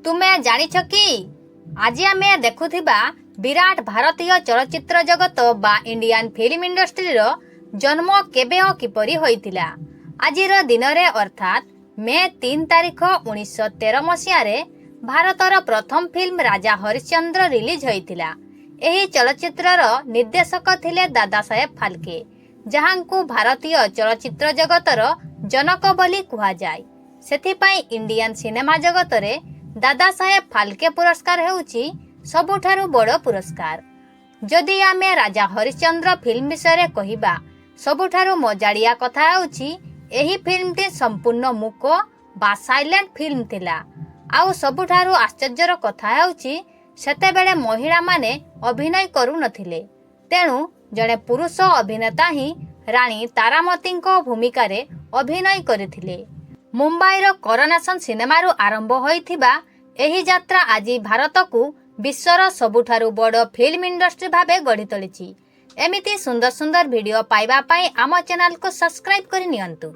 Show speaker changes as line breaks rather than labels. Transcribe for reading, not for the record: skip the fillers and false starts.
तुम्हें जानिछ कि आज आम देखुथिबा विराट भारतीय चलचित्र जगत बा इंडियन फिल्म इंडस्ट्री रो जन्म केबे ओ किपरि होइतिला। आजिर दिन रे अर्थात मे 3 तारिख 1913 मसीह रे भारतर प्रथम फिल्म राजा हरिश्चंद्र रिलीज होइतिला। एही चलचित्रर निर्देशक थिले दादा साहेब फाल्के, जहांकु भारतीय चलचित्र जगतर जनक बोली कुहा जाय। सेथिपाई इंडियन सिनेमा जगत रे दादा साहेब फाल्के पुरस्कार हेउची सबुठारु बड़ पुरस्कार। जदि आमे राजा हरिश्चंद्र फिल्म विषय रे कहिबा, सबुठारु मजाड़िया कथा हेउची एही फिल्मटी संपूर्ण मूक बा साइलेंट फिल्म थिला। आउ सबुठारु आश्चर्यर कथा हेउची सेतेबेले महिला माने अभिनय करू नथिले, तेणु जड़े पुरुष अभिनेता ही रानी तारामती भूमिका रे अभिनय करथिले। मुंबईर करोनेशन सिनेमारू आरंभ होइथिबा एही यात्रा आज भारत को विश्वर सबुठारु बड़ फिल्म इंडस्ट्री भाबे गढ़ी तोलिछि। एमिति सुंदर सुंदर वीडियो पाइबा पाई आम चैनल को सब्सक्राइब करि नियंतु।